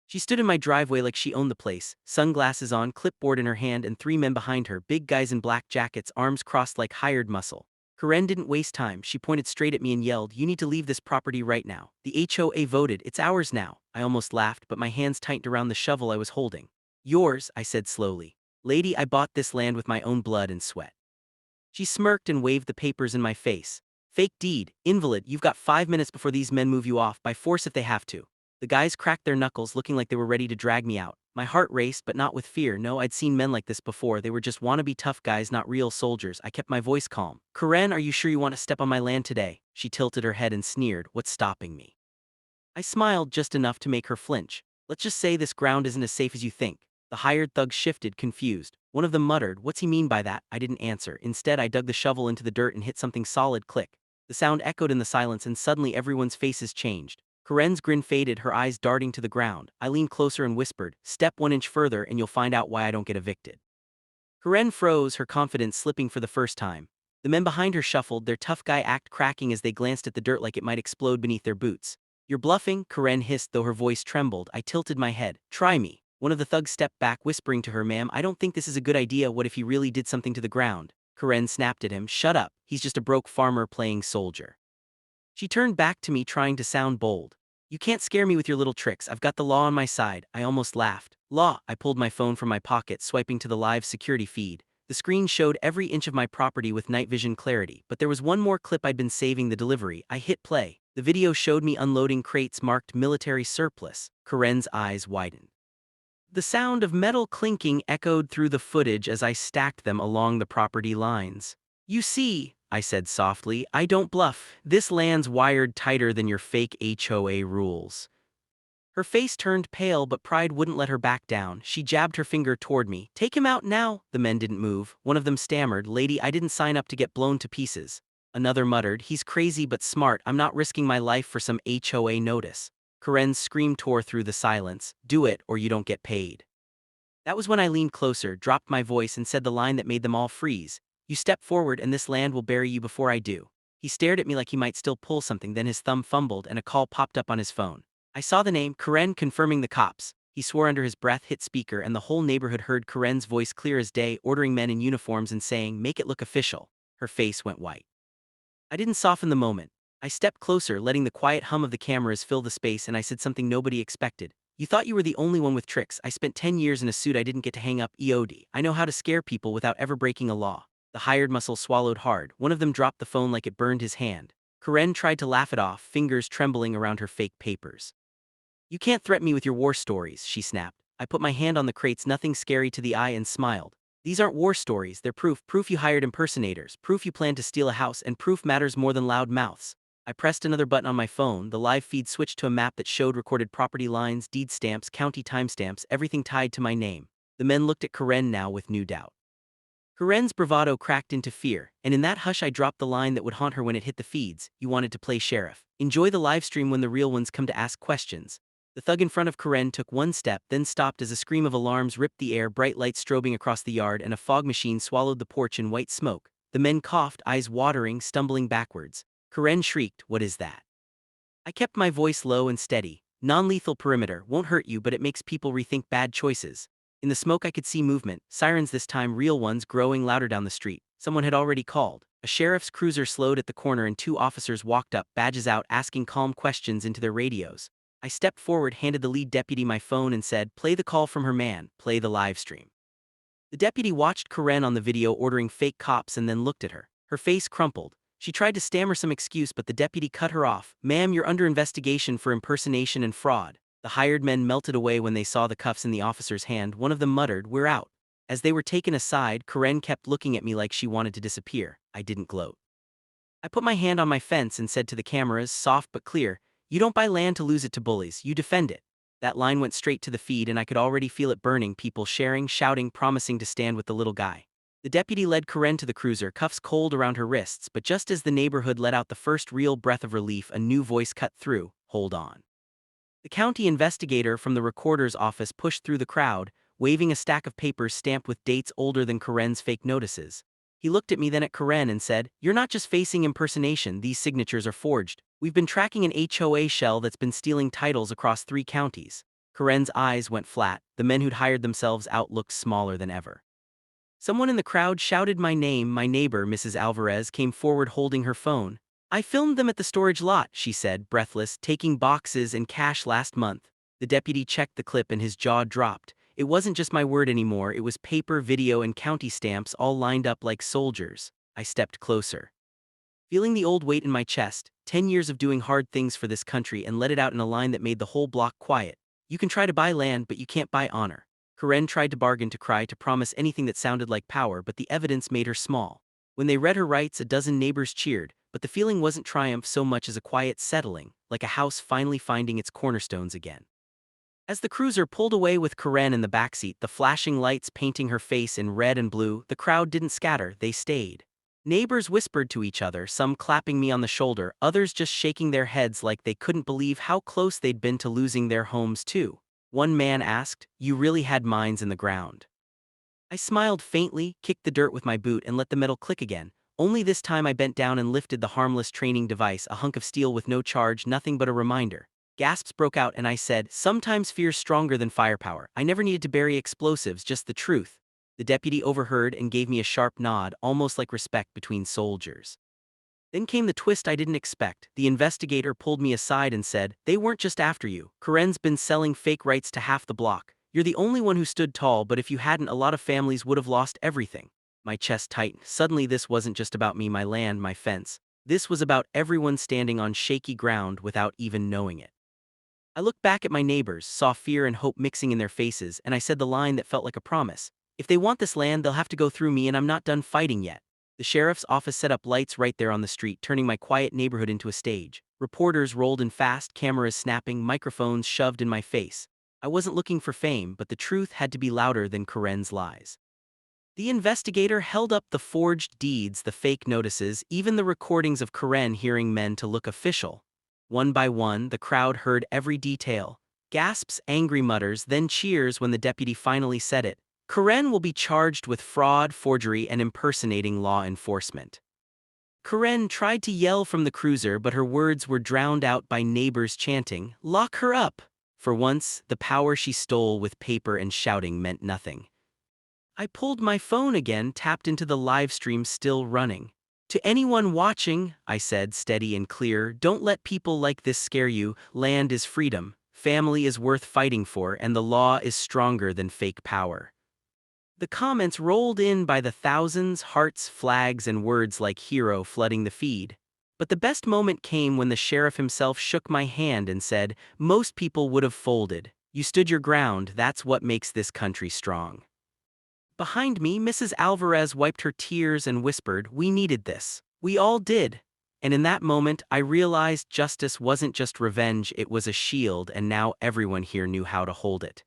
She stood in my driveway like she owned the place, sunglasses on, clipboard in her hand, and three men behind her, big guys in black jackets, arms crossed like hired muscle. Karen didn't waste time. She pointed straight at me and yelled, "You need to leave this property right now. The HOA voted, it's ours now." I almost laughed, but my hands tightened around the shovel I was holding. "Yours," I said slowly. "Lady, I bought this land with my own blood and sweat." She smirked and waved the papers in my face. "Fake deed, invalid, you've got 5 minutes before these men move you off, by force if they have to." The guys cracked their knuckles, looking like they were ready to drag me out. My heart raced, but not with fear. No, I'd seen men like this before. They were just wannabe tough guys, not real soldiers. I kept my voice calm. "Karen, are you sure you want to step on my land today?" She tilted her head and sneered, "What's stopping me?" I smiled just enough to make her flinch. "Let's just say this ground isn't as safe as you think." The hired thugs shifted, confused. One of them muttered, "What's he mean by that?" I didn't answer. Instead, I dug the shovel into the dirt and hit something solid. Click. The sound echoed in the silence, and suddenly everyone's faces changed. Karen's grin faded, her eyes darting to the ground. I leaned closer and whispered, "Step 1 inch further and you'll find out why I don't get evicted." Karen froze, her confidence slipping for the first time. The men behind her shuffled, their tough guy act cracking as they glanced at the dirt like it might explode beneath their boots. "You're bluffing," Karen hissed, though her voice trembled. I tilted my head. "Try me." One of the thugs stepped back, whispering to her, "Ma'am, I don't think this is a good idea. What if he really did something to the ground?" Karen snapped at him, "Shut up, he's just a broke farmer playing soldier." She turned back to me, trying to sound bold. "You can't scare me with your little tricks. I've got the law on my side." I almost laughed. "Law?" I pulled my phone from my pocket, swiping to the live security feed. The screen showed every inch of my property with night vision clarity, but there was one more clip I'd been saving: the delivery. I hit play. The video showed me unloading crates marked military surplus. Karen's eyes widened. The sound of metal clinking echoed through the footage as I stacked them along the property lines. "You see," I said softly, "I don't bluff. This land's wired tighter than your fake HOA rules." Her face turned pale, but pride wouldn't let her back down. She jabbed her finger toward me. "Take him out now." The men didn't move. One of them stammered, "Lady, I didn't sign up to get blown to pieces." Another muttered, "He's crazy but smart. I'm not risking my life for some HOA notice." Karen's scream tore through the silence, "Do it or you don't get paid." That was when I leaned closer, dropped my voice, and said the line that made them all freeze. "You step forward and this land will bury you before I do." He stared at me like he might still pull something, then his thumb fumbled and a call popped up on his phone. I saw the name, Karen, confirming the cops. He swore under his breath, hit speaker, and the whole neighborhood heard Karen's voice clear as day, ordering men in uniforms and saying, "Make it look official." Her face went white. I didn't soften the moment. I stepped closer, letting the quiet hum of the cameras fill the space, and I said something nobody expected. "You thought you were the only one with tricks. I spent 10 years in a suit I didn't get to hang up EOD. I know how to scare people without ever breaking a law." The hired muscle swallowed hard. One of them dropped the phone like it burned his hand. Karen tried to laugh it off, fingers trembling around her fake papers. "You can't threaten me with your war stories," she snapped. I put my hand on the crates, nothing scary to the eye, and smiled. "These aren't war stories, they're proof. Proof you hired impersonators, proof you planned to steal a house, and proof matters more than loud mouths." I pressed another button on my phone. The live feed switched to a map that showed recorded property lines, deed stamps, county timestamps, everything tied to my name. The men looked at Karen now with new doubt. Karen's bravado cracked into fear, and in that hush I dropped the line that would haunt her when it hit the feeds: "You wanted to play sheriff. Enjoy the live stream when the real ones come to ask questions." The thug in front of Karen took one step, then stopped as a scream of alarms ripped the air, bright lights strobing across the yard, and a fog machine swallowed the porch in white smoke. The men coughed, eyes watering, stumbling backwards. Karen shrieked, "What is that?" I kept my voice low and steady. "Non-lethal perimeter, won't hurt you, but it makes people rethink bad choices." In the smoke I could see movement, sirens this time, real ones, growing louder down the street. Someone had already called. A sheriff's cruiser slowed at the corner and two officers walked up, badges out, asking calm questions into their radios. I stepped forward, handed the lead deputy my phone, and said, "Play the call from her man, play the live stream." The deputy watched Karen on the video ordering fake cops and then looked at her. Her face crumpled. She tried to stammer some excuse, but the deputy cut her off. "Ma'am, you're under investigation for impersonation and fraud." The hired men melted away when they saw the cuffs in the officer's hand. One of them muttered, "We're out." As they were taken aside, Karen kept looking at me like she wanted to disappear. I didn't gloat. I put my hand on my fence and said to the cameras, soft but clear, "You don't buy land to lose it to bullies, you defend it." That line went straight to the feed, and I could already feel it burning, people sharing, shouting, promising to stand with the little guy. The deputy led Karen to the cruiser, cuffs cold around her wrists, but just as the neighborhood let out the first real breath of relief, a new voice cut through, "Hold on." The county investigator from the recorder's office pushed through the crowd, waving a stack of papers stamped with dates older than Karen's fake notices. He looked at me, then at Karen, and said, "You're not just facing impersonation, these signatures are forged. We've been tracking an HOA shell that's been stealing titles across 3 counties." Karen's eyes went flat. The men who'd hired themselves out looked smaller than ever. Someone in the crowd shouted my name. My neighbor, Mrs. Alvarez, came forward holding her phone. "I filmed them at the storage lot," she said, breathless, "taking boxes and cash last month." The deputy checked the clip and his jaw dropped. It wasn't just my word anymore, it was paper, video, and county stamps all lined up like soldiers. I stepped closer, feeling the old weight in my chest. 10 years of doing hard things for this country, and let it out in a line that made the whole block quiet. "You can try to buy land, but you can't buy honor." Karen tried to bargain, to cry, to promise anything that sounded like power, but the evidence made her small. When they read her rights, a dozen neighbors cheered, but the feeling wasn't triumph so much as a quiet settling, like a house finally finding its cornerstones again. As the cruiser pulled away with Karen in the backseat, the flashing lights painting her face in red and blue, the crowd didn't scatter, they stayed. Neighbors whispered to each other, some clapping me on the shoulder, others just shaking their heads like they couldn't believe how close they'd been to losing their homes too. One man asked, "You really had mines in the ground?" I smiled faintly, kicked the dirt with my boot, and let the metal click again. Only this time I bent down and lifted the harmless training device, a hunk of steel with no charge, nothing but a reminder. Gasps broke out and I said, "Sometimes fear's stronger than firepower." I never needed to bury explosives, just the truth. The deputy overheard and gave me a sharp nod, almost like respect between soldiers. Then came the twist I didn't expect. The investigator pulled me aside and said, "They weren't just after you. Karen's been selling fake rights to half the block. You're the only one who stood tall, but if you hadn't, a lot of families would have lost everything." My chest tightened. Suddenly this wasn't just about me, my land, my fence. This was about everyone standing on shaky ground without even knowing it. I looked back at my neighbors, saw fear and hope mixing in their faces, and I said the line that felt like a promise. "If they want this land, they'll have to go through me, and I'm not done fighting yet." The sheriff's office set up lights right there on the street, turning my quiet neighborhood into a stage. Reporters rolled in fast, cameras snapping, microphones shoved in my face. I wasn't looking for fame, but the truth had to be louder than Karen's lies. The investigator held up the forged deeds, the fake notices, even the recordings of Karen hearing men to look official. One by one, the crowd heard every detail. Gasps, angry mutters, then cheers when the deputy finally said it. "Karen will be charged with fraud, forgery, and impersonating law enforcement." Karen tried to yell from the cruiser, but her words were drowned out by neighbors chanting, "Lock her up!" For once, the power she stole with paper and shouting meant nothing. I pulled my phone again, tapped into the live stream still running. "To anyone watching," I said, steady and clear, "don't let people like this scare you. Land is freedom, family is worth fighting for, and the law is stronger than fake power." The comments rolled in by the thousands, hearts, flags, and words like hero flooding the feed. But the best moment came when the sheriff himself shook my hand and said, "Most people would have folded. You stood your ground, that's what makes this country strong." Behind me, Mrs. Alvarez wiped her tears and whispered, "We needed this. We all did." And in that moment, I realized justice wasn't just revenge, it was a shield, and now everyone here knew how to hold it.